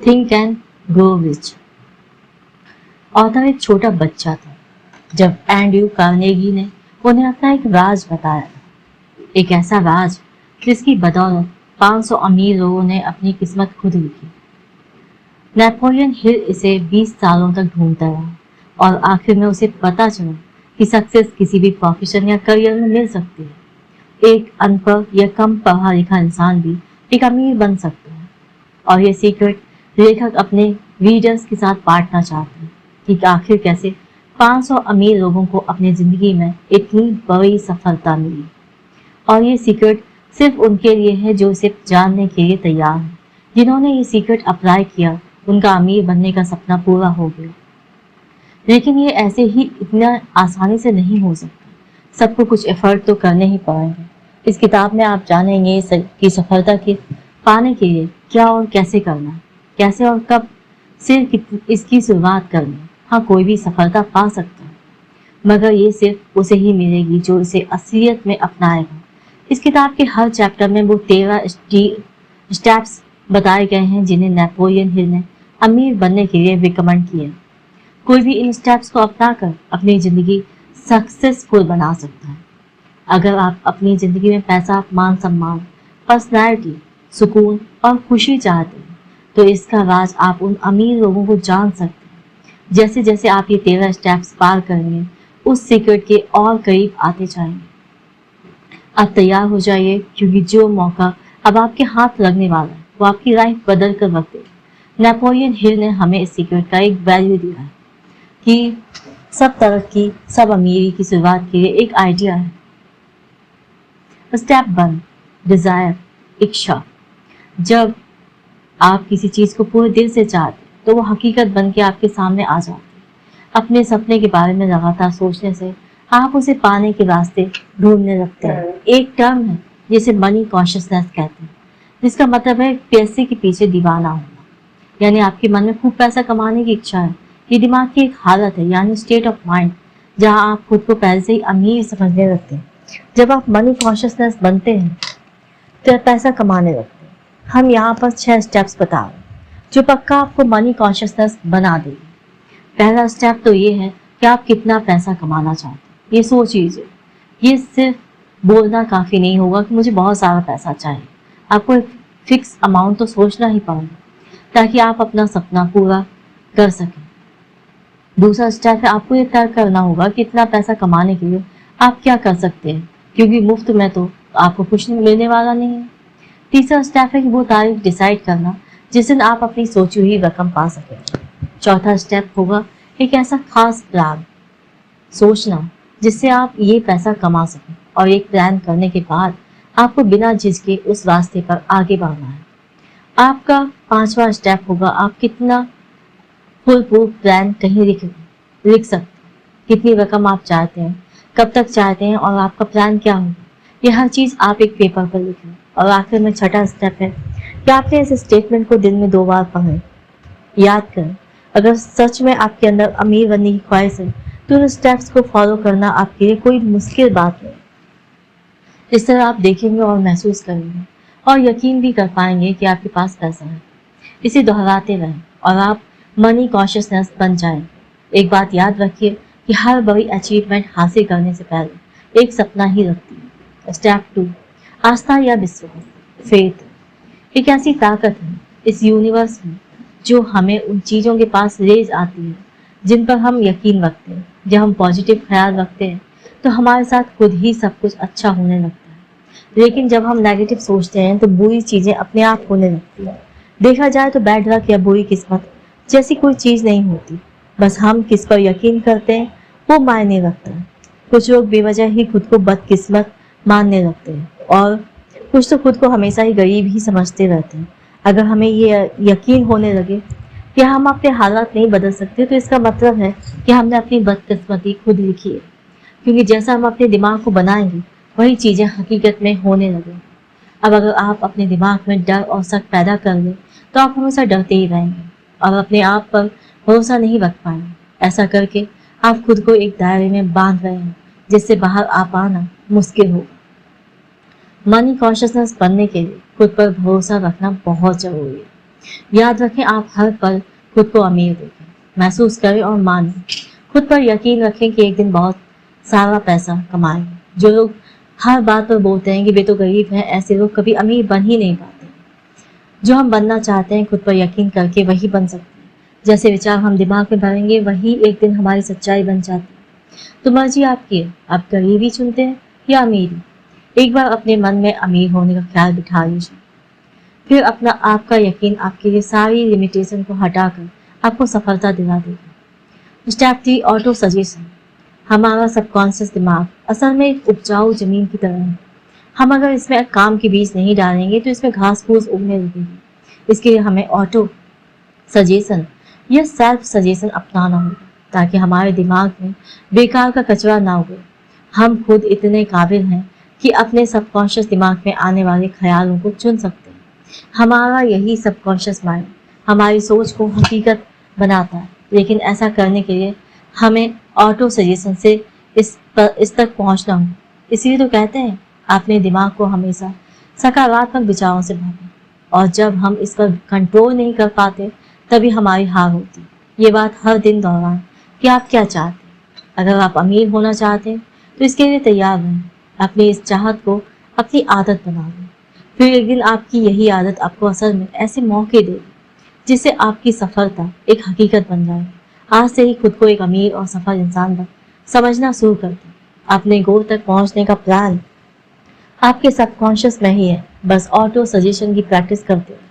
Think and grow rich. Author एक छोटा बच्चा था जब एंड्रयू कार्नेगी ने उन्हें अपना एक राज बताया, एक ऐसा राज जिसकी बदौलत 500 अमीर लोगों ने अपनी किस्मत खुद लिखी। नेपोलियन हिल इसे 20 सालों तक ढूंढता रहा और आखिर में उसे पता चला कि सक्सेस किसी भी प्रोफेशन या करियर में मिल सकती है। एक अनपढ़ या कम पढ़ा लिखा इंसान भी एक अमीर बन सकता है, और ये सीक्रेट लेखक अपने रीडर्स के साथ बांटना चाहते हैं कि आखिर कैसे 500 अमीर लोगों को अपनी जिंदगी में इतनी बड़ी सफलता मिली। और ये सीक्रेट सिर्फ उनके लिए है जो इसे जानने के लिए तैयार है। जिन्होंने ये सीक्रेट अप्लाई किया उनका अमीर बनने का सपना पूरा हो गया। लेकिन ये ऐसे ही इतना आसानी से नहीं हो सकता, सबको कुछ एफर्ट तो करने ही पड़ेंगे। इस किताब में आप जानेंगे कि सफलता के पाने के लिए क्या और कैसे करना, कैसे और कब सिर्फ इसकी शुरुआत करनी। हाँ, कोई भी सफलता पा सकता है, मगर ये सिर्फ उसे ही मिलेगी जो इसे असलियत में अपनाएगा। इस किताब के हर चैप्टर में वो 13 स्टेप्स बताए गए हैं जिन्हें नेपोलियन हिल ने अमीर बनने के लिए रिकमेंड किया। कोई भी इन स्टेप्स को अपनाकर अपनी जिंदगी सक्सेसफुल बना सकता है। अगर आप अपनी जिंदगी में पैसा, मान सम्मान, पर्सनैलिटी, सुकून और खुशी चाहते हैं तो इसका राज आप उन अमीर लोगों को जान सकते हैं। जैसे जैसे आप ये 13 स्टेप्स पार करेंगे उस सीक्रेट के और करीब आते जाएंगे। अब तैयार हो जाइए, क्योंकि जो मौका अब आपके हाथ लगने वाला है वो आपकी लाइफ बदल कर रख देगा। नेपोलियन हिल ने हमें इस सीक्रेट का एक वैल्यू दिया है कि सब तरक्की, सब अमीरी की शुरुआत के लिए एक आइडिया है। स्टेप 1, डिजायर, इच्छा। जब आप किसी चीज को पूरे दिल से चाहते तो वो हकीकत बन के आपके सामने आ जाती है। अपने सपने के बारे में लगातार सोचने से आप उसे पाने के रास्ते ढूंढने लगते हैं। एक टर्म है जिसे मनी कॉन्शियसनेस कहते हैं, जिसका मतलब है पैसे के पीछे दीवाना होना। यानी आपके मन में खूब पैसा कमाने की इच्छा है। ये दिमाग की एक हालत है, यानी स्टेट ऑफ माइंड, जहां आप खुद को पहले से ही अमीर समझने लगते हैं। जब आप मनी कॉन्शियसनेस बनते हैं तो पैसा कमाने लगते हैं। हम यहाँ पर 6 स्टेप्स बता रहे हैं जो पक्का आपको मनी कॉन्शियसनेस बना देगी। पहला स्टेप तो ये है कि आप कितना पैसा कमाना चाहते हैं, ये सोच लीजिए। ये सिर्फ बोलना काफी नहीं होगा कि मुझे बहुत सारा पैसा चाहिए। आपको एक फिक्स अमाउंट तो सोचना ही पड़ेगा ताकि आप अपना सपना पूरा कर सकें। दूसरा स्टेप है आपको ये तय करना होगा कि इतना पैसा कमाने के लिए आप क्या कर सकते हैं, क्योंकि मुफ्त में तो आपको कुछ मिलने वाला नहीं है। तीसरा स्टेप है कि वो तारीख डिसाइड करना जिस दिन आप अपनी सोची हुई रकम पा सकें। चौथा स्टेप होगा एक ऐसा खास प्लान सोचना जिससे आप ये पैसा कमा सकें, और एक प्लान करने के बाद आपको बिना झिझके उस रास्ते पर आगे बढ़ना है। आपका 5वां स्टेप होगा आप कितना फुल प्रूफ प्लान कहीं लिख सकते हैं। कितनी रकम आप चाहते हैं, कब तक चाहते हैं और आपका प्लान क्या होगा, ये हर चीज आप एक पेपर पर लिखें। और आखिर में छठा स्टेप है कि आपने इस स्टेटमेंट को दिन में 2 बार पढ़ें, याद करें। अगर सच में आपके अंदर अमीर बनने की ख्वाहिश है तो उन स्टेप्स को फॉलो करना आपके लिए कोई मुश्किल बात नहीं। इस तरह आप देखेंगे और महसूस करेंगे और यकीन भी कर पाएंगे कि आपके पास पैसा है। इसे दोहराते रहें और आप मनी कॉन्शियसनेस बन जाएं। एक बात याद रखिए कि हर बड़ी अचीवमेंट हासिल करने से पहले एक सपना ही रखती है। स्टेप 2, आस्था या विश्वास, फेथ। एक ऐसी ताकत है इस यूनिवर्स में जो हमें उन चीजों के पास ले आती है जिन पर हम यकीन रखते हैं। जब हम पॉजिटिव ख्याल रखते हैं तो हमारे साथ खुद ही सब कुछ अच्छा होने लगता है, लेकिन जब हम नेगेटिव सोचते हैं तो बुरी चीजें अपने आप होने लगती हैं। देखा जाए तो बैड लक या बुरी किस्मत जैसी कोई चीज नहीं होती, बस हम किस पर यकीन करते हैं वो मायने रखता है। कुछ लोग बेवजह ही खुद को बदकिस्मत मानने लगते हैं और कुछ तो खुद को हमेशा ही गरीब ही समझते रहते हैं। अगर हमें ये यकीन होने लगे कि हम अपने हालात नहीं बदल सकते तो इसका मतलब है कि हमने अपनी बदकिस्मती खुद लिखी है, क्योंकि जैसा हम अपने दिमाग को बनाएंगे वही चीजें हकीकत में होने लगे। अब अगर आप अपने दिमाग में डर और शक पैदा कर लें तो आप हमेशा डरते ही रहेंगे और अपने आप पर भरोसा नहीं रख पाएंगे। ऐसा करके आप खुद को एक दायरे में बांध रहे हैं जिससे बाहर आ पाना मुश्किल होगा। मनी कॉन्शियसनेस बनने के लिए खुद पर भरोसा रखना बहुत जरूरी है। याद रखें, आप हर पल खुद को अमीर देखें, महसूस करें और मानें। खुद पर यकीन रखें कि एक दिन बहुत सारा पैसा कमाएंगे। जो लोग हर बात पर बोलते हैं कि वे तो गरीब हैं, ऐसे लोग कभी अमीर बन ही नहीं पाते। जो हम बनना चाहते हैं, खुद पर यकीन करके वही बन सकते हैं। जैसे विचार हम दिमाग में भरेंगे, वही एक दिन हमारी सच्चाई बन जाती है। तो मर्जी आपकी है, आप गरीबी चुनते हैं या अमीरी। एक बार अपने मन में अमीर होने का ख्याल बिठा लीजिए, फिर अपना आपका यकीन आपके लिए सारी लिमिटेशन को हटाकर आपको सफलता दिला देगा। Step 3, auto suggestion. हमारा सबकॉन्शियस दिमाग असल में एक उपजाऊ जमीन की तरह है। हम अगर इसमें काम के बीज नहीं डालेंगे तो इसमें घास फूस उगने लगेगी। इसके लिए हमें ऑटो सजेशन या सेल्फ सजेशन अपनाना होगा, ताकि हमारे दिमाग में बेकार का कचरा ना उगे। हम खुद इतने काबिल हैं कि अपने सबकॉन्शियस दिमाग में आने वाले ख्यालों को चुन सकते हैं। हमारा यही सबकॉन्शियस माइंड हमारी सोच को हकीकत बनाता है, लेकिन ऐसा करने के लिए हमें ऑटो सजेशन से इस तक पहुंचना होगा। इसलिए तो कहते हैं, अपने दिमाग को हमेशा सकारात्मक विचारों से भरें, और जब हम इस पर कंट्रोल नहीं कर पाते तभी हमारी हार होती। ये बात हर दिन दोहराएं कि आप क्या चाहते हैं। अगर आप अमीर होना चाहते हैं तो इसके लिए तैयार रहें। अपनी इस चाहत को अपनी आदत बना लें, फिर एक दिन आपकी यही आदत आपको असल में ऐसे मौके देगी जिससे आपकी सफलता एक हकीकत बन जाए। आज से ही खुद को एक अमीर और सफल इंसान समझना शुरू कर दें। अपने गोल तक पहुंचने का प्लान आपके सबकॉन्शियस में ही है। बस ऑटो सजेशन की प्रैक्टिस करते हैं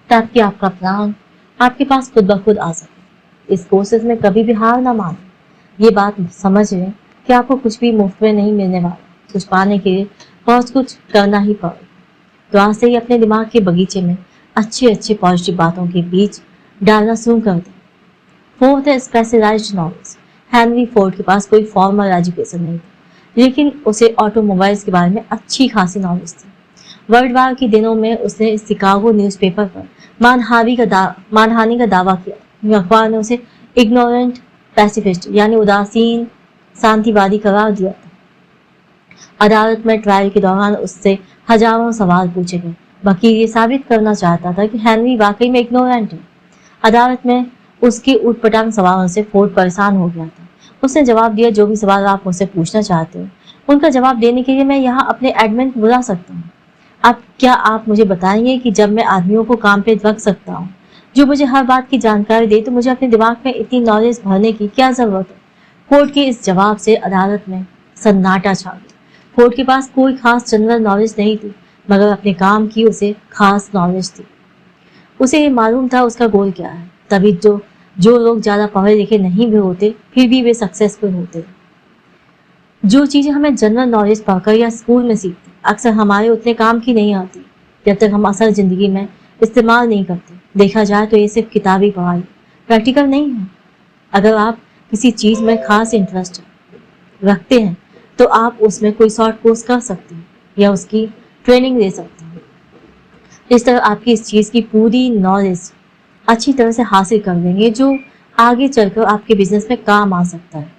ताकि आपका प्लान आपके पास खुद ब खुद आ सके। इस कोशिश में कभी भी हार ना माने। ये बात समझ लें कि आपको कुछ भी मुफ्त में नहीं मिलने वाला। कुछ पाने के लिए बहुत कुछ करना ही पड़ेगा। तो आज से ही अपने दिमाग के बगीचे में अच्छे अच्छे पॉजिटिव बातों के बीज डालना शुरू कर दें। 4th है स्पेशलाइज्ड नॉलेज। हेनरी फोर्ड के पास कोई फॉर्मल एजुकेशन नहीं थी, लेकिन उसे ऑटोमोबाइल्स के बारे में अच्छी खासी नॉलेज थी। वर्ल्ड वार के दिनों में उसने शिकागो न्यूज़पेपर पर मानहानि का दावा किया। अखबार ने उसे इग्नोरेंट पैसिफिस्ट यानी उदासीन शांतिवादी करार दिया था। अदालत में ट्रायल के दौरान उससे हजारों सवाल पूछे गए। वकील ये साबित करना चाहता था कि हेनरी वाकई में इग्नोरेंट है। अदालत में उसके उटपटांग सवालों से फोर्ड परेशान हो गया था। उसने जवाब दिया, जो भी सवाल आप मुझसे पूछना चाहते हो उनका जवाब देने के लिए मैं यहाँ अपने एडमिन बुला सकता हूँ। अब क्या आप मुझे बताएंगे कि जब मैं आदमियों को काम पे रख सकता हूँ जो मुझे हर बात की जानकारी दे, तो मुझे अपने दिमाग में इतनी नॉलेज भरने की क्या जरूरत है? फोर्ड के इस जवाब से अदालत में सन्नाटा छा गया। फोर्ड के पास कोई खास जनरल नॉलेज नहीं थी, मगर अपने काम की उसे खास नॉलेज थी। उसे ये मालूम था उसका गोल क्या है। तभी जो लोग ज्यादा पढ़े लिखे नहीं भी होते फिर भी वे सक्सेसफुल होते। जो चीजें हमें जनरल नॉलेज पढ़कर या स्कूल में सीखते अक्सर हमारे उतने काम की नहीं आती जब तक हम असल जिंदगी में इस्तेमाल नहीं करते। देखा जाए तो ये सिर्फ किताबी पढ़ाई, प्रैक्टिकल नहीं है। अगर आप किसी चीज में खास इंटरेस्ट रखते हैं तो आप उसमें कोई शॉर्ट कोर्स कर सकते हैं या उसकी ट्रेनिंग ले सकते हैं। इस तरह आपकी इस चीज की पूरी नॉलेज अच्छी तरह से हासिल कर लेंगे, जो आगे चलकर आपके बिजनेस में काम आ सकता है।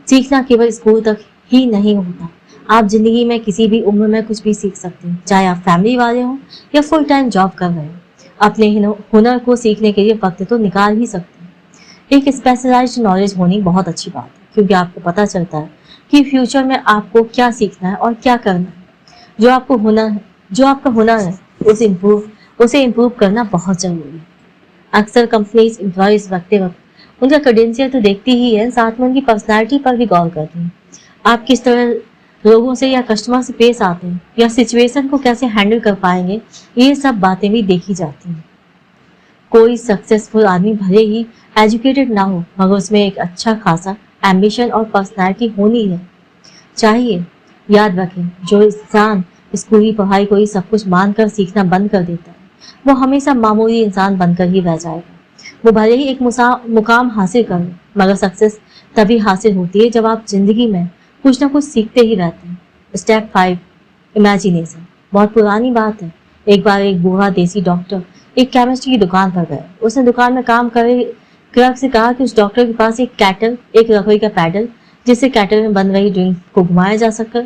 सीखना केवल स्कूल तक ही नहीं होता। आप जिंदगी में किसी भी उम्र में कुछ भी सीख सकते हैं, चाहे आप फैमिली वाले हों या फुल टाइम जॉब कर रहे हो। अपने हुनर को सीखने के लिए वक्त तो निकाल ही सकते हैं। एक स्पेशलाइज्ड नॉलेज होनी बहुत अच्छी बात है, क्योंकि आपको पता चलता है कि फ्यूचर में आपको क्या सीखना है और क्या करना है। जो आपका हुनर है उसे इम्प्रूव करना बहुत जरूरी है। अक्सर कंपनीज एम्प्लॉयज रखते वक्त उनका क्रेडेंशियल तो देखती ही है, साथ में उनकी पर्सनैलिटी पर भी गौर करती है। आप किस तरह लोगों से या कस्टमर से पेश आते हैं या सिचुएशन को कैसे हैंडल कर पाएंगे, ये सब बातें भी देखी जाती हैं। कोई सक्सेसफुल आदमी भले ही एजुकेटेड ना हो, मगर उसमें एक अच्छा खासा एम्बिशन और पर्सनैलिटी होनी है चाहिए। याद रखें, जो इंसान स्कूली पढ़ाई को ही सब कुछ मानकर सीखना बंद कर देता है, वो हमेशा मामूली इंसान बनकर ही रह जाएगा। वो भले ही एक मुकाम हासिल कर ले, मगर सक्सेस तभी हासिल होती है जब आप जिंदगी में कुछ ना कुछ सीखते ही रहते हैं। Step 5, imagination. बहुत पुरानी बात है। एक बार एक बूढ़ा देसी डॉक्टर एक केमिस्ट्री की दुकान पर गया। उसने दुकान में काम कर रहे क्लर्क से कहा कि उस डॉक्टर के पास एक लकड़ी का पैडल, जिससे कैटल में बन रही ड्रिंक को घुमाया जा सके,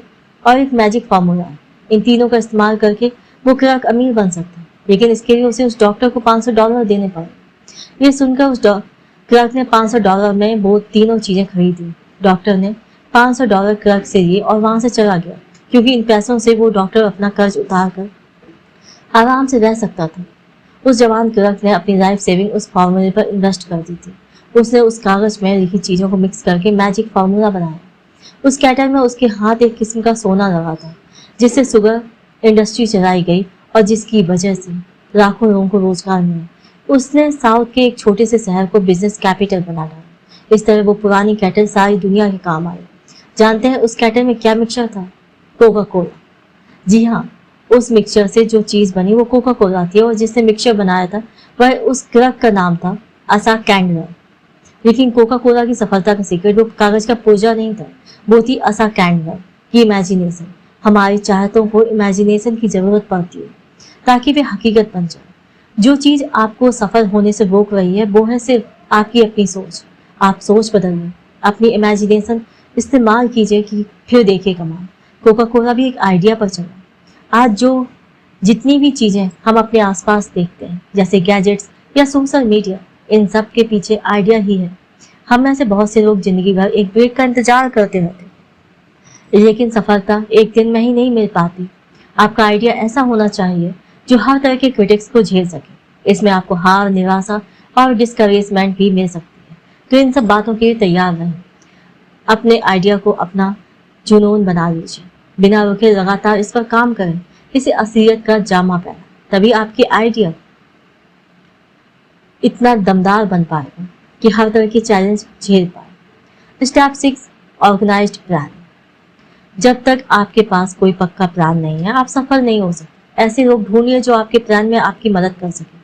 और एक मैजिक फार्मूला है। इन तीनों का इस्तेमाल करके वो क्लर्क अमीर बन सकता है। लेकिन इसके लिए उसे उस डॉक्टर को $500 देने पड़े। ये सुनकर उस क्लर्क ने $500 में वो तीनों चीजें खरीदी। डॉक्टर ने $500 क्लर्क से लिए और वहां से चला गया, क्योंकि इन पैसों से वो डॉक्टर अपना कर्ज उतार कर आराम से रह सकता था। उस जवान क्लर्क ने अपनी लाइफ सेविंग उस फार्मूले पर इन्वेस्ट कर दी थी। उसने उस कागज में लिखी चीजों को मिक्स करके मैजिक फार्मूला बनाया। उस कैटल में उसके हाथ एक किस्म का सोना लगा था, जिससे शुगर इंडस्ट्री चलाई गई और जिसकी वजह से लाखों लोगों को रोजगार मिला। उसने साउथ के एक छोटे से शहर को बिजनेस कैपिटल बना डाला। इस तरह वो पुरानी कैटल सारी दुनिया के काम आई। जानते हैं उस कैटल में क्या मिक्सचर था? Coca Cola. जी हाँ, उस मिक्सचर से जो चीज बनी वो कोका कोला थी, और जिसने मिक्सचर बनाया था वह उस क्लर्क का नाम था आसा कैंडलर। लेकिन कोका कोला की सफलता का सीक्रेट वो कागज का पुर्जा नहीं था, वो थी आसा कैंडलर की इमेजिनेशन। हमारी चाहतों को इमेजिनेशन की जरूरत पड़ती है ताकि वे हकीकत बन जाए। जो चीज आपको सफल होने से रोक रही है वो है सिर्फ आपकी अपनी सोच। आप सोच बदलिए, अपनी इमेजिनेशन इस्तेमाल कीजिए कि फिर देखिए कमाल। कोका कोला भी एक आइडिया पर चला। आज जो जितनी भी चीजें हम अपने आसपास देखते हैं, जैसे गैजेट्स या सोशल मीडिया, इन सब के पीछे आइडिया ही है। हम में से बहुत से लोग जिंदगी भर एक ब्रेक का इंतजार करते रहते हैं, लेकिन सफलता एक दिन में ही नहीं मिल पाती। आपका आइडिया ऐसा होना चाहिए जो हर तरह के क्रिटिक्स को झेल सके। इसमें आपको हार, निराशा और डिस्करेजमेंट भी मिल सकती है, तो इन सब बातों के लिए तैयार रहें। अपने आइडिया को अपना जुनून बना लीजिए, बिना रुके लगातार इस पर काम करें, इसे असलियत का जामा पहना, तभी आपकी आइडिया इतना दमदार बन पाएगा कि हर तरह की चैलेंज झेल पाए। Step 6, organised plan. जब तक आपके पास कोई पक्का प्लान नहीं है, आप सफल नहीं हो सकते। ऐसे लोग ढूंढिए जो आपके प्लान में आपकी मदद कर सके।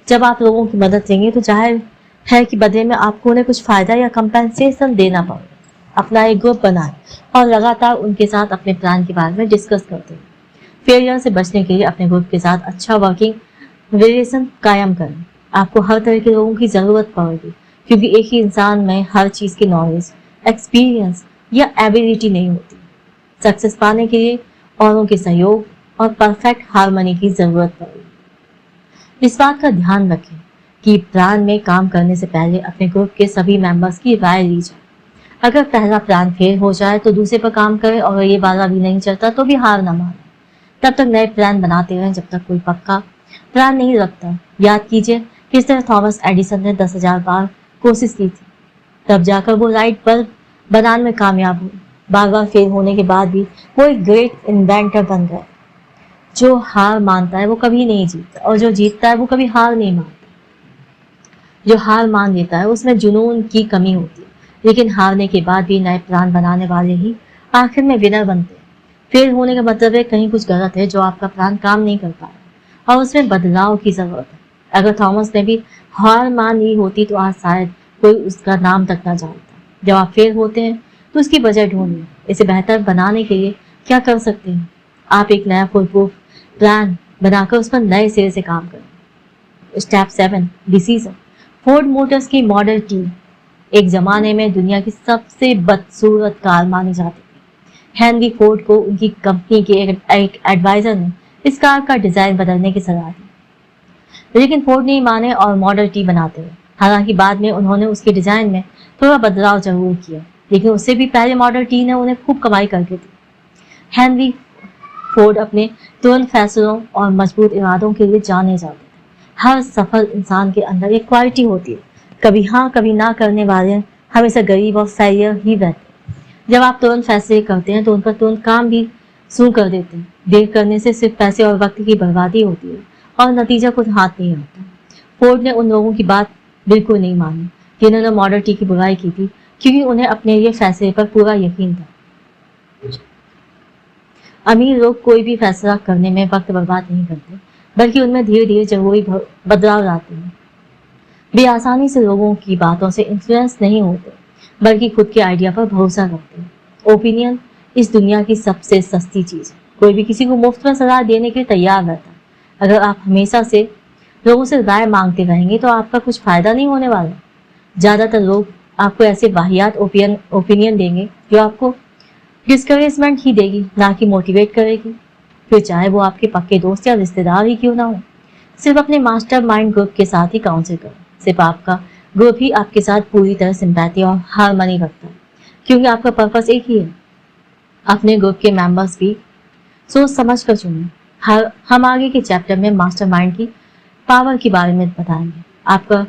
जब आप लोगों की मदद लेंगे तो जाहिर है कि बदले में आपको उन्हें कुछ फायदा या कंपेंसेशन देना पड़ेगा। अपना एक ग्रुप बनाएं और लगातार उनके साथ अपने प्लान के बारे में डिस्कस करते हैं। फेलियर से बचने के लिए अपने ग्रुप के साथ अच्छा वर्किंग रिलेशन कायम करें। आपको हर तरह के लोगों की जरूरत पड़ेगी, क्योंकि एक ही इंसान में हर चीज की नॉलेज, एक्सपीरियंस या एबिलिटी नहीं होती। सक्सेस पाने के लिए औरों के सहयोग और परफेक्ट हार्मनी की जरूरत पड़ेगी। इस बात का ध्यान रखें कि प्लान में काम करने से पहले अपने ग्रुप के सभी मेंबर्स की राय ली जाए। अगर पहला प्लान फेल हो जाए तो दूसरे पर काम करें, और ये वाला भी नहीं चलता तो भी हार न माने। तब तक नए प्लान बनाते रहें जब तक कोई पक्का प्लान नहीं रखता। याद कीजिए किस तरह थॉमस एडिसन ने 10,000 बार कोशिश की थी, तब जाकर वो लाइट बल्ब बनाने में कामयाब हुए। बार बार फेल होने के बाद भी वो एक ग्रेट इन्वेंटर बन गए। जो हार मानता है वो कभी नहीं जीतता, और जो जीतता है वो कभी हार नहीं मानता। जो हार मान लेता है उसमें जुनून की कमी होती है, लेकिन हारने के बाद भी नए प्लान बनाने वाले ही आखिर में विनर बनते हैं। फेल होने का मतलब है कहीं कुछ गलत है, जो आपका प्लान काम नहीं कर पाया और उसमें बदलाव की जरूरत है। अगर थॉमस ने भी हार मान ली होती तो आज शायद कोई उसका नाम तक ना जानता। जब आप फेल होते हैं तो उसकी वजह ढूंढिए। इसे बेहतर बनाने के लिए क्या कर सकते हैं? आप एक नया फुल प्रूफ प्लान बनाकर उस पर नए सिरे से काम करें। Step 7, decision. फोर्ड मोटर्स की मॉडल टी एक जमाने में दुनिया की सबसे बदसूरत कार मानी जाती थी। हेनरी फोर्ड को उनकी कंपनी के एक एडवाइजर ने इस कार का डिजाइन बदलने की सलाह दी, लेकिन फोर्ड नहीं माने और मॉडल टी बनाते हुए। हालांकि बाद में उन्होंने उसके डिजाइन में थोड़ा बदलाव जरूर किया, लेकिन उससे भी पहले मॉडल टी ने उन्हें खूब कमाई करके दी। हेनरी फोर्ड अपने तुरंत फैसलों और मजबूत इरादों के लिए जाने जाते थे। हर सफल इंसान के अंदर एक क्वालिटी होती है, कभी हाँ कभी ना करने वाले हमेशा गरीब और फेलियर ही रहते। जब आप तुरंत फैसले करते हैं तो उन पर तुरंत काम भी शुरू कर देते हैं। देर करने से सिर्फ पैसे और वक्त की बर्बादी होती है और नतीजा खुद हाथ नहीं आता। फोर्ड ने उन लोगों की बात बिल्कुल नहीं मानी जिन्होंने मॉडल टी की बुराई की थी, क्योंकि उन्हें अपने ये फैसले पर पूरा यकीन था। अमीर लोग कोई भी फैसला करने में वक्त बर्बाद नहीं करते, बल्कि उनमें धीरे धीरे जरूरी बदलाव लाते हैं। वे आसानी से लोगों की बातों से इन्फ्लुएंस नहीं होते, बल्कि खुद के आइडिया पर भरोसा करते हैं। ओपिनियन इस दुनिया की सबसे सस्ती चीज है। कोई भी किसी को मुफ्त में सलाह देने के लिए तैयार रहता है। अगर आप हमेशा से लोगों से राय मांगते रहेंगे तो आपका कुछ फायदा नहीं होने वाला। ज्यादातर लोग आपको ऐसे वाहियात ओपिनियन देंगे जो आपको डिस्करेजमेंट ही देगी, ना कि मोटिवेट करेगी, फिर चाहे वो आपके पक्के दोस्त या रिश्तेदार ही क्यों ना हो। सिर्फ अपने मास्टर माइंड ग्रुप के साथ ही काउंसिल करें। सिर्फ आपका ग्रुप ही आपके साथ पूरी तरह सिंपैथी और हार्मनी रखता है, क्योंकि आपका पर्पस एक ही है। अपने ग्रुप के मेंबर्स भी सोच समझ कर चुनें। हम आगे के चैप्टर में मास्टरमाइंड की पावर के बारे में बताएंगे। आपका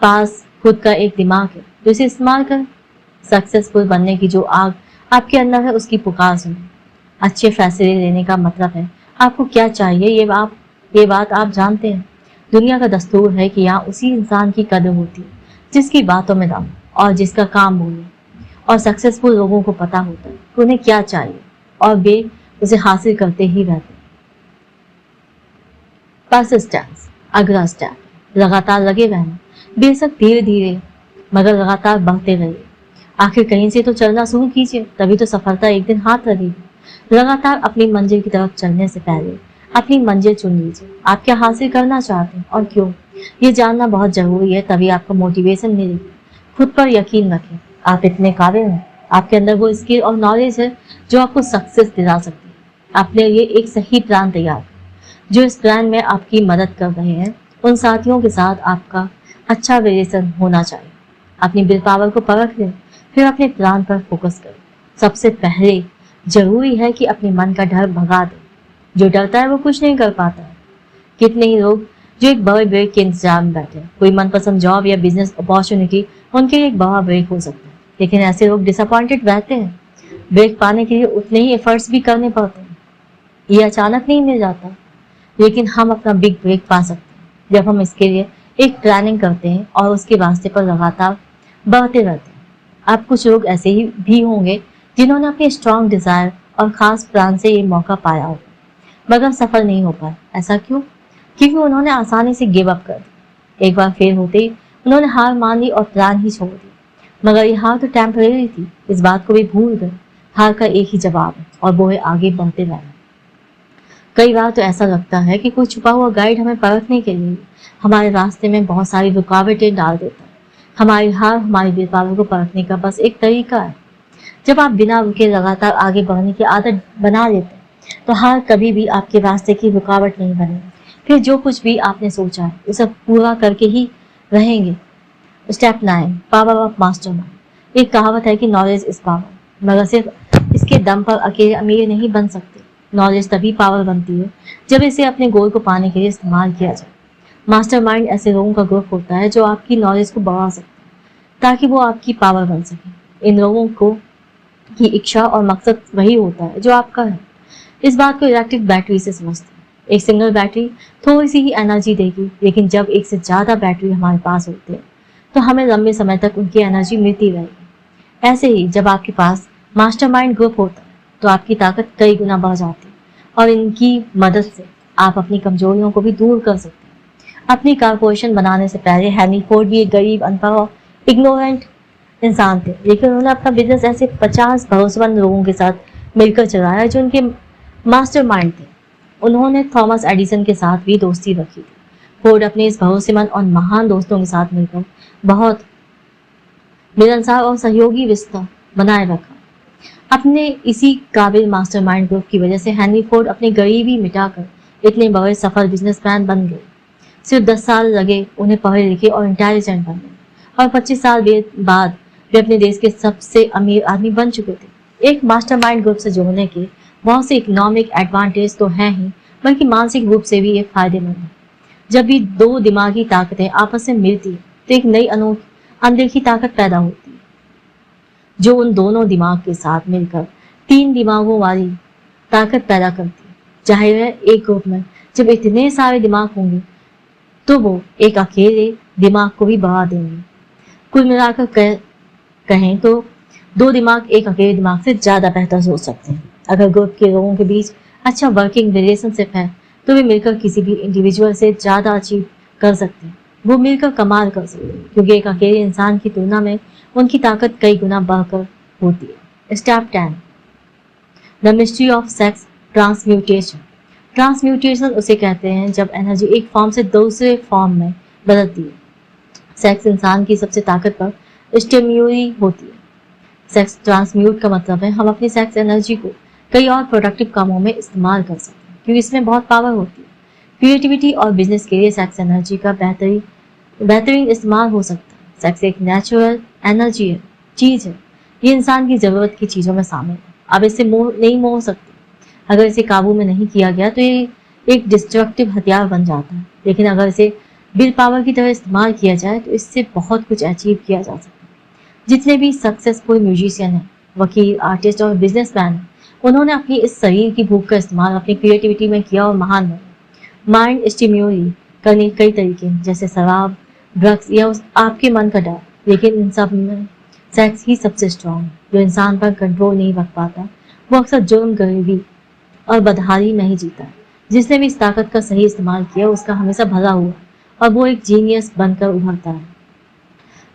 पास खुद का एक दिमाग है जो इसे इस्तेमाल कर सक्सेसफुल बनने की जो आग आपके अंदर है उसकी पुकार सुने। अच्छे फैसले लेने का मतलब है आपको क्या चाहिए ये बात आप जानते हैं। दुनिया का दस्तूर है कि यहाँ उसी इंसान की कदर होती है जिसकी बातों में दम और जिसका काम बोले। और सक्सेसफुल लोगों को पता होता है कि उन्हें क्या चाहिए और वे उसे हासिल करते ही रहते हैं। परसिस्टेंस, अगला स्टेप, लगातार लगे रहना। बेशक धीरे धीरे मगर लगातार बढ़ते रहिए। आखिर कहीं से तो चलना शुरू कीजिए, तभी तो सफलता एक दिन हाथ लगेगी। लगातार अपनी मंजिल की तरफ चलने से पहले अपनी मंजिल चुन लीजिए। आप क्या हासिल करना चाहते हैं और क्यों, ये जानना बहुत जरूरी है, तभी आपको मोटिवेशन मिलेगी। खुद पर यकीन रखें, आप इतने काबिल हैं। आपके अंदर वो स्किल और नॉलेज है जो आपको सक्सेस दिला सकती है। अपने लिए एक सही प्लान तैयार करें। जो इस प्लान में आपकी मदद कर रहे हैं उन साथियों के साथ आपका अच्छा रिलेशन होना चाहिए। अपनी विल पावर को परख लें, फिर अपने प्लान पर फोकस करें। सबसे पहले जरूरी है कि अपने मन का डर भगा दें। जो डरता है वो कुछ नहीं कर पाता है। कितने ही लोग जो एक बड़े ब्रेक के इंतजार में बैठे हैं, कोई मनपसंद जॉब या बिजनेस अपॉर्चुनिटी उनके लिए एक बड़ा ब्रेक हो सकता है, लेकिन ऐसे लोग डिसअपॉइंटेड रहते हैं। ब्रेक पाने के लिए उतने ही एफर्ट्स भी करने पड़ते हैं। ये अचानक नहीं मिल जाता, लेकिन हम अपना बिग ब्रेक पा सकते हैं जब हम इसके लिए एक प्लानिंग करते हैं और उसके रास्ते पर लगातार बढ़ते रहते हैं। अब कुछ लोग ऐसे ही भी होंगे जिन्होंने अपने स्ट्रॉन्ग डिजायर और खास प्लान से ये मौका पाया होगा मगर सफल नहीं हो पाए। ऐसा क्यों? क्योंकि उन्होंने आसानी से गिव अप कर दिया। एक बार फेल होते ही उन्होंने हार मान ली और प्लान ही छोड़ दिया। मगर ये हार तो टेम्परेरी थी, इस बात को भी भूल गए। हार का एक ही जवाब है और वो है आगे बढ़ते रहना। कई बार तो ऐसा लगता है कि कोई छुपा हुआ गाइड हमें परखने के लिए हमारे रास्ते में बहुत सारी रुकावटें डाल देता है। हमारी हार हमारी विल पावर को परखने का बस एक तरीका है। जब आप बिना रुके लगातार आगे बढ़ने की आदत बना लेते हैं तो हार कभी भी आपके रास्ते की रुकावट नहीं बनेगी। फिर जो कुछ भी आपने सोचा है उसे पूरा करके ही रहेंगे। Step 9, power of mastermind. एक कहावत है कि नॉलेज इज पावर, मगर सिर्फ इसके दम पर अकेले अमीर नहीं बन सकते। नॉलेज तभी पावर बनती है जब इसे अपने गोल को पाने के लिए इस्तेमाल किया जाए। मास्टरमाइंड ऐसे लोगों का ग्रुप होता है जो आपकी नॉलेज को बढ़ा सकते हैं ताकि वो आपकी पावर बन सके। इन लोगों को की इच्छा और मकसद वही होता है जो आपका है। इस बात को इलेक्ट्रिक बैटरी से समझते हैं। एक सिंगल बैटरी थोड़ी सी ही एनर्जी देगी, लेकिन जब एक से ज्यादा बैटरी हमारे पास होती है तो हमें लंबे समय तक उनकी एनर्जी मिलती रहेगी। ऐसे ही जब आपके पास मास्टरमाइंड ग्रुप होता है तो आपकी ताकत कई गुना बढ़ जाती है और इनकी मदद से आप अपनी कमजोरियों को भी दूर कर सकते हैं। अपनी कारपोरेशन बनाने से पहले हेनरी फोर्ड भी एक गरीब, अनपढ़ और इग्नोरेंट इंसान थे, लेकिन उन्होंने अपना बिजनेस ऐसे 50 भरोसेमंद लोगों के साथ मिलकर चलाया जो उनके मास्टरमाइंड थे। उन्होंने थॉमस एडिसन के साथ भी दोस्ती रखी थी। फोर्ड अपने इस भरोसेमंद और महान दोस्तों के साथ मिलकर बहुत मिलनसार और सहयोगी रिश्ता बनाए रखा। अपने इसी काबिल मास्टरमाइंड ग्रुप की वजह से हेनरी फोर्ड अपनी गरीबी मिटाकर इतने बड़े सफल बिजनेसमैन बन गए। सिर्फ 10 साल लगे उन्हें पढ़े लिखे और इंटेलिजेंट बनने, और 25 साल बाद वे अपने देश के सबसे अमीर आदमी बन चुके थे। एक मास्टरमाइंड ग्रुप से जुड़ने के बहुत से इकोनॉमिक एडवांटेज तो हैं ही, बल्कि मानसिक रूप से भी एक फायदेमंद है। जब भी दो दिमागी ताकतें आपस में मिलती है तो एक नई अनदेखी ताकत पैदा होती है जो उन दोनों दिमाग के साथ मिलकर 3 दिमागों वाली ताकत पैदा करती है। जाहिर है एक ग्रुप में जब इतने सारे दिमाग होंगे तो वो एक अकेले दिमाग को भी बढ़ा देंगे। कुल मिलाकर कहें तो 2 दिमाग एक अकेले दिमाग से ज्यादा बेहतर सोच सकते हैं। अगर ग्रुप के लोगों के बीच अच्छा वर्किंग रिलेशनशिप है तो वे मिलकर किसी भी इंडिविजुअल से ज्यादा अचीव कर सकते हैं। वो मिलकर कमाल कर सकते हैं, क्योंकि एक अकेले इंसान की तुलना में उनकी ताकत कई गुना बढ़कर होती है। Step 10, the mystery of sex transmutation. Transmutation उसे कहते हैं जब एनर्जी एक फॉर्म से दूसरे फॉर्म में बदलती है। सेक्स इंसान की सबसे ताकतवर स्टिम्यूली होती है। सेक्स ट्रांसम्यूट का मतलब है हम अपनी सेक्स एनर्जी को कई और प्रोडक्टिव कामों में इस्तेमाल कर सकते हैं, क्योंकि इसमें बहुत पावर होती है। क्रिएटिविटी और बिजनेस के लिए सेक्स एनर्जी का बेहतरीन इस्तेमाल हो सकता है। सेक्स एक नेचुरल एनर्जी है, चीज है, ये इंसान की जरूरत की चीजों में शामिल है। अब इसे नहीं मोह सकते। अगर इसे काबू में नहीं किया गया तो ये एक डिस्ट्रक्टिव हथियार बन जाता है, लेकिन अगर इसे विल पावर की तरह इस्तेमाल किया जाए तो इससे बहुत कुछ अचीव किया जा सकता है। जितने भी सक्सेसफुल म्यूजिशियन हैं, वकील, आर्टिस्ट और बिजनेसमैन हैं, उन्होंने अपनी इस शरीर की भूख का इस्तेमाल अपनी क्रिएटिविटी में किया और महान बने। माइंड स्टिम्यूली करने के कई तरीके हैं, जैसे शराब, ड्रग्स या आपके मन का डर, लेकिन इन सब में सेक्स ही सबसे स्ट्रांग है। जो इंसान पर कंट्रोल नहीं रख पाता वो अक्सर जुर्म, गरीबी और बदहाली में ही जीता है। जिसने भी इस ताकत का सही इस्तेमाल किया उसका हमेशा भला हुआ और वो एक जीनियस बनकर उभरता है।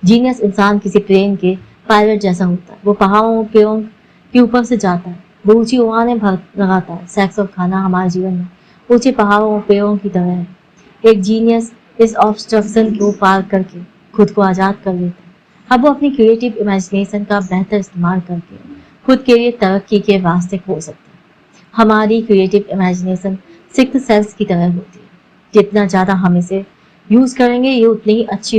जीनियस इंसान किसी प्लेन के पायलट जैसा होता है। वो पहाड़ों पेड़ों के ऊपर से जाता है, वो ऊंची उड़ानें लगाता है। सेक्स और खाना हमारे जीवन में ऊंचे पहाड़ों और पेड़ों की तरह है। एक जीनियस इस ऑब्स्ट्रक्शन को पार करके खुद को आज़ाद कर लेता है। अब वो अपनी क्रिएटिव इमेजिनेशन का बेहतर इस्तेमाल करके खुद के लिए तरक्की के रास्ते खोल सकता है। हमारी क्रिएटिव इमेजिनेशन सिक्स्थ सेंस की तरह होती है। जितना ज़्यादा हम इसे यूज़ करेंगे ये उतनी ही अच्छी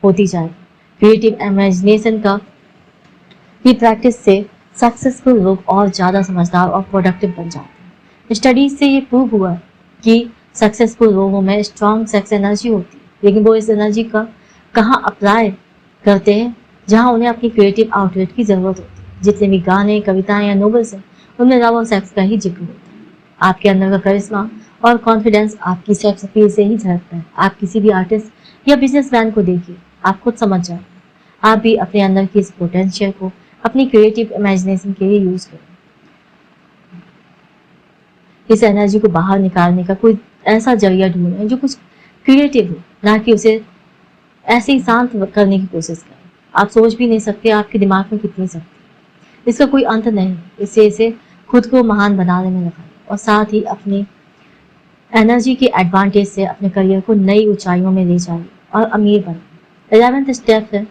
होती जाएगी। क्रिएटिव इमेजिनेशन की प्रैक्टिस से सक्सेसफुल लोग और ज़्यादा समझदार और प्रोडक्टिव बन जाते हैं। स्टडीज से ये प्रूव हुआ कि सक्सेसफुल लोगों में स्ट्रॉन्ग सेक्स एनर्जी होती है, लेकिन वो इस एनर्जी का कहाँ अप्लाई करते हैं जहाँ उन्हें अपनी क्रिएटिव आउटलेट की ज़रूरत होती है। जितने भी गाने, कविताएं या नोवेल्स हैं उनमें लव और सेक्स का ही जिक्र होता है। आपके अंदर का करिश्मा और कॉन्फिडेंस आपकी सेक्स अपील से ही झलकता है। आप किसी भी आर्टिस्ट या बिजनेसमैन को देखिए, आप खुद समझ जाएंगे। आप भी अपने अंदर की इस पोटेंशियल को अपनी क्रिएटिव इमेजिनेशन के लिए यूज करें। इस एनर्जी को बाहर निकालने का कोई ऐसा जरिया ढूंढें जो कुछ क्रिएटिव हो, ना कि उसे ऐसे ही शांत करने की कोशिश करें। आप सोच भी नहीं सकते आपके दिमाग में कितनी शक्ति है। इसका कोई अंत नहीं। इसे खुद को महान बनाने में लगाएं और साथ ही अपनी एनर्जी के एडवांटेज से अपने करियर को नई ऊंचाइयों में ले जाइए और अमीर बने। 11th स्टेप है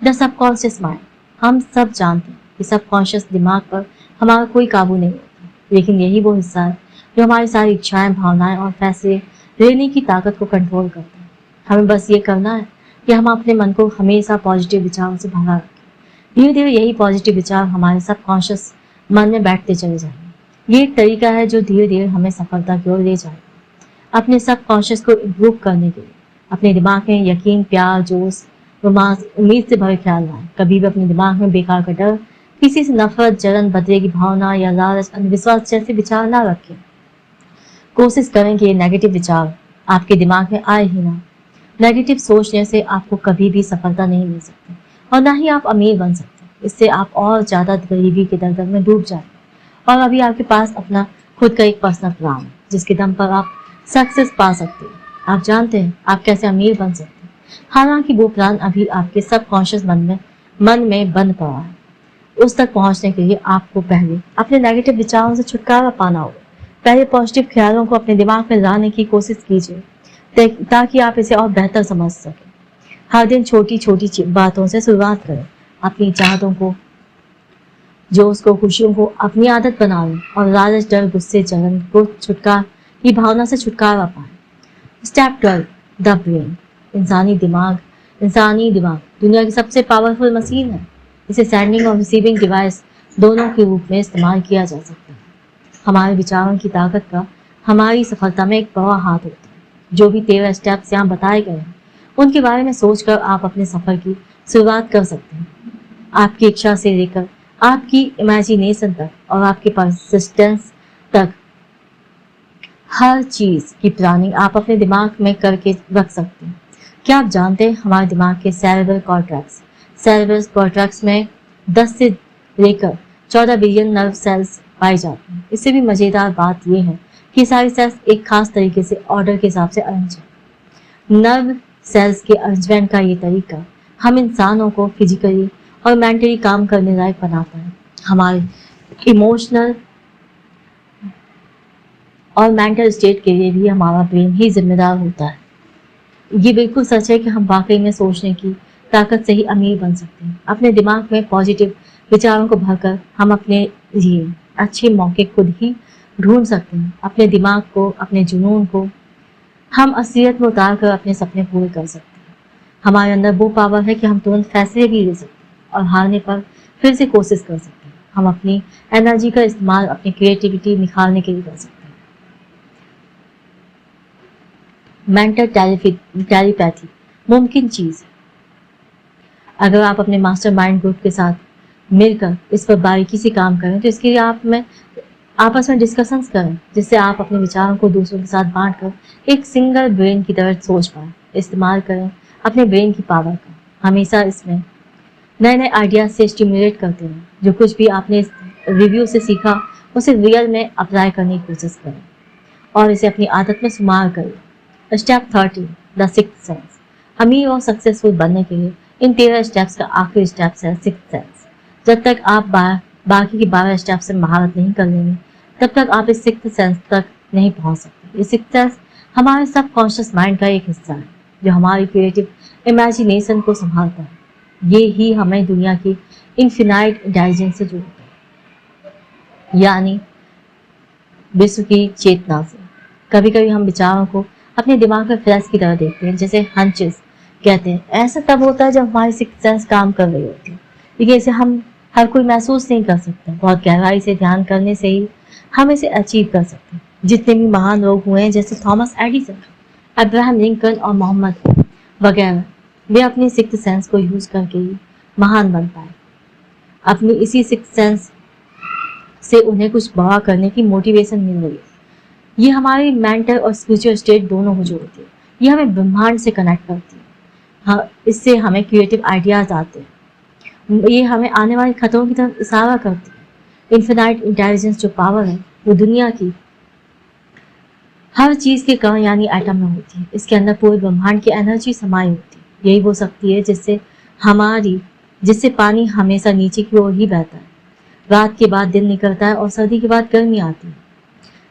द सबकॉन्शियस माइंड। हम सब जानते हैं कि सबकॉन्शियस दिमाग पर हमारा कोई काबू नहीं होता, लेकिन यही वो हिस्सा है जो हमारी सारी इच्छाएं, भावनाएं और फैसले लेने की ताकत को कंट्रोल करता है। हमें बस ये करना है कि हम अपने मन को हमेशा पॉजिटिव विचारों से भरा रखें। धीरे धीरे यही पॉजिटिव विचार हमारे सबकॉन्शियस मन में बैठते चले जाएंगे। ये एक तरीका है जो धीरे धीरे हमें सफलता की ओर ले जाएगा। अपने सबकॉन्शियस को इम्प्रूव करने के लिए अपने दिमाग में यकीन, प्यार, जोश, रोमांस, उम्मीद से भरे ख्याल लाएं। कभी भी अपने दिमाग में बेकार का डर, किसी से नफरत, जलन, बदले की भावना या लालच, अंधविश्वास जैसे विचार ना रखें। कोशिश करें कि ये नेगेटिव विचार आपके दिमाग में आए ही ना। नेगेटिव सोचने से आपको कभी भी सफलता नहीं मिल सकती और ना ही आप अमीर बन सकते। इससे आप और ज्यादा गरीबी के दलदल में डूब जाएंगे। और अभी आपके पास अपना खुद का एक पर्सनल प्लान है जिसके दम पर आप सक्सेस पा सकते हैं। आप जानते हैं आप कैसे अमीर बन सकते हैं। हालांकि वो प्लान अभी आपके सबकॉन्शियस मन में बंद पड़ा है। उस तक पहुंचने के लिए आपको पहले अपने नेगेटिव विचारों से छुटकारा पाना होगा। पहले पॉजिटिव ख्यालों को अपने दिमाग में लाने की कोशिश कीजिए ताकि आप इसे और बेहतर समझ सकें। हर दिन छोटी छोटी बातों से शुरुआत करें। अपनी चाहतों को, जोश को, खुशियों को अपनी आदत बना लें और लालच, डर, गुस्से, जलन को की भावना से छुटकारा पाएं। Step 12 the brain. इंसानी दिमाग दुनिया की सबसे पावरफुल मशीन है। इसे सेंडिंग और रिसीविंग डिवाइस दोनों के रूप में इस्तेमाल किया जा सकता है। हमारे विचारों की ताकत का हमारी सफलता में एक बड़ा हाथ होता है। जो भी 13 स्टेप्स यहाँ बताए गए हैं उनके बारे में सोचकर आप अपने सफर की शुरुआत कर सकते हैं। आपकी इच्छा से लेकर आपकी इमेजिनेशन तक और आपके परसिस्टेंस तक हर चीज की प्लानिंग आप अपने दिमाग में करके रख सकते हैं। क्या आप जानते हैं हमारे दिमाग के सेरेब्रल कॉर्टेक्स में 10 से लेकर 14 बिलियन नर्व सेल्स पाए जाते हैं। इससे भी मजेदार बात यह है कि सारी सेल्स एक खास तरीके से ऑर्डर के हिसाब से अरेंज है। नर्व सेल्स के अरेंजमेंट का ये तरीका हम इंसानों को फिजिकली और मेंटली काम करने लायक बनाता है। हमारे इमोशनल और मेंटल स्टेट के लिए भी हमारा ब्रेन ही जिम्मेदार होता है। ये बिल्कुल सच है कि हम वाकई में सोचने की ताकत से ही अमीर बन सकते हैं। अपने दिमाग में पॉजिटिव विचारों को भरकर हम अपने लिए अच्छे मौके खुद ही ढूंढ सकते हैं। अपने दिमाग को, अपने जुनून को हम असलियत में उतार कर अपने सपने पूरे कर सकते हैं। हमारे अंदर वो पावर है कि हम तुरंत फैसले भी ले सकते हैं और हारने पर फिर से कोशिश कर सकते हैं। हम अपनी एनर्जी का इस्तेमाल अपनी क्रिएटिविटी निखारने के लिए कर सकते हैं। मेंटल टेलीपैथी मुमकिन चीज है। अगर आप अपने मास्टरमाइंड ग्रुप के साथ मिलकर इस पर बारीकी से काम करें तो इसके लिए आपस में डिस्कशंस करें, जिससे आप अपने विचारों को दूसरों के साथ बांटकर एक सिंगल ब्रेन की तरह सोच पाए। इस्तेमाल करें अपने ब्रेन की पावर का। हमेशा इसमें नए नए आइडियाज से स्टिमुलेट करते रहें। जो कुछ भी आपने रिव्यू से सीखा उसे रियल में अप्लाई करने की कोशिश करें और इसे अपनी आदत में शुमार करें। Step 13 the sixth sense. अमीर और सक्सेसफुल बनने के लिए इन 13 स्टेप्स का आखिरी स्टेप है सिक्स्थ सेंस। जब तक आप बाकी के 12 स्टेप से महारत नहीं कर लेंगे तब तक आप इस सिक्स्थ सेंस तक नहीं पहुंच सकते। ये सिक्स्थ सेंस हमारे सबकॉन्शियस माइंड का एक हिस्सा है जो हमारी क्रिएटिव इमेजिनेशन को संभालता है। ये ही हमें दुनिया की इनफिनाइट इंटेलिजेंस से जोड़ता है, यानी विश्व की चेतना से। कभी कभी हम विचारों को अपने दिमाग में फ्लैश की तरह देखते हैं, जैसे हंचेस कहते हैं। ऐसा तब होता है जब हमारी सिक्स्थ सेंस काम कर रही होती है, लेकिन इसे हम हर कोई महसूस नहीं कर सकता। बहुत गहराई से ध्यान करने से ही हम इसे अचीव कर सकते हैं। जितने भी महान लोग हुए हैं जैसे थॉमस एडिसन, अब्राहम लिंकन और मोहम्मद वगैरह, वे अपनी सिक्स्थ सेंस को यूज करके ही महान बन पाए। अपनी इसी सिक्स्थ सेंस से उन्हें कुछ बड़ा करने की मोटिवेशन मिल रही है। ये हमारी मेंटल और स्पिरिचुअल स्टेट दोनों को जोड़ती है। ये हमें ब्रह्मांड से कनेक्ट करती है। हाँ, इससे हमें क्रिएटिव आइडियाज आते हैं। ये हमें आने वाले खतरों की तरफ इशारा करती है। इन्फिनाइट इंटेलिजेंस जो पावर है वो दुनिया की हर चीज के कण यानी एटम में होती है। इसके अंदर पूरे ब्रह्मांड की एनर्जी समाई होती है। यही वो शक्ति है जिससे पानी हमेशा नीचे की ओर ही बहता है। रात के बाद दिन निकलता है और सर्दी के बाद गर्मी आती है।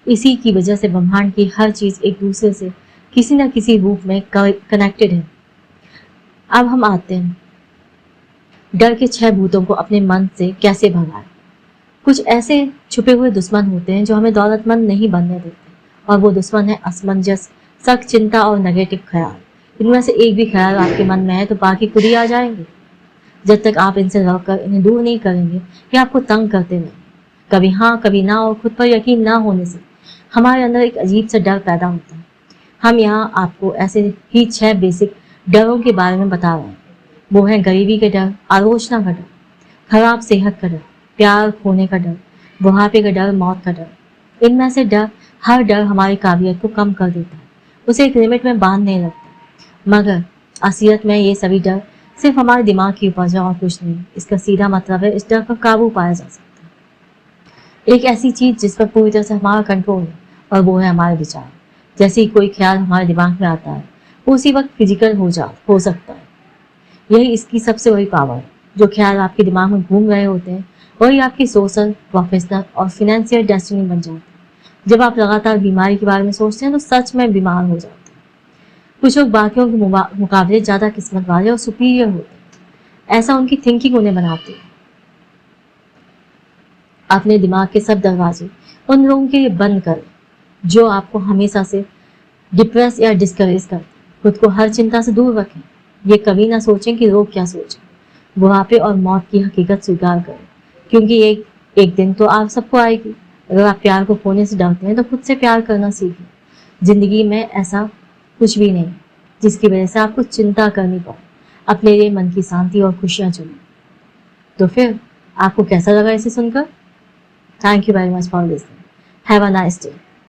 इसी की वजह से ब्रह्मांड की हर चीज एक दूसरे से किसी न किसी रूप में कनेक्टेड है। अब हम आते हैं डर के 6 भूतों को अपने मन से कैसे भगाएं। कुछ ऐसे छुपे हुए दुश्मन होते हैं जो हमें दौलतमंद नहीं बनने देते, और वो दुश्मन है असमंजस, शक, चिंता और नेगेटिव ख्याल। इनमें से एक भी ख्याल आपके मन में है तो बाकी खुद ही आ जाएंगे। जब तक आप इनसे लड़कर इन्हें दूर नहीं करेंगे, ये आपको तंग करते रहेंगे। कभी हाँ कभी ना, और खुद पर यकीन ना होने से हमारे अंदर एक अजीब सा डर पैदा होता है। हम यहाँ आपको ऐसे ही 6 बेसिक डरों के बारे में बता रहे हैं। वो है गरीबी के डर, आलोचना का डर, खराब सेहत का डर, प्यार खोने का डर, बुढ़ापे का डर, मौत का डर। इनमें से हर डर हमारी काबिलियत को कम कर देता है, उसे एक लिमिट में बांधने लगता है। मगर असलियत में ये सभी डर सिर्फ हमारे दिमाग की उपज है और कुछ नहीं। इसका सीधा मतलब है इस डर पर काबू पाया जा सकता है। एक ऐसी चीज जिस पर पूरी तरह से हमारा कंट्रोल है, और वो है हमारे विचार। जैसे ही कोई ख्याल हमारे दिमाग में आता है उसी वक्त फिजिकल हो सकता है। यही इसकी सबसे बड़ी पावर है। जो ख्याल आपके दिमाग में घूम रहे होते हैं वही आपकी सोशल, प्रोफेशनल और फिनेंशियल डेस्टिनी बन जाती है। जब आप लगातार बीमारी के बारे में सोचते हैं तो सच में बीमार हो जाते हैं। कुछ लोग बाकियों के मुकाबले ज्यादा किस्मत वाले और सुपीरियर होते हैं। ऐसा उनकी थिंकिंग उन्हें बनाती है। अपने दिमाग के सब दरवाजे उन लोगों के लिए बंद करें जो आपको हमेशा से डिप्रेस या डिस्करेज करते हैं। खुद को हर चिंता से दूर रखें। ये कभी ना सोचें कि लोग क्या सोचें। बुढ़ापे और मौत की हकीकत स्वीकार करें, क्योंकि एक दिन तो आप सबको आएगी। अगर आप प्यार को खोने से डरते हैं तो खुद से प्यार करना सीखें। जिंदगी में ऐसा कुछ भी नहीं जिसकी वजह से आपको चिंता करनी पड़े। अपने लिए मन की शांति और खुशियां चुनें। तो फिर आपको कैसा लगा इसे सुनकर? Thank you very much for listening. Have a nice day.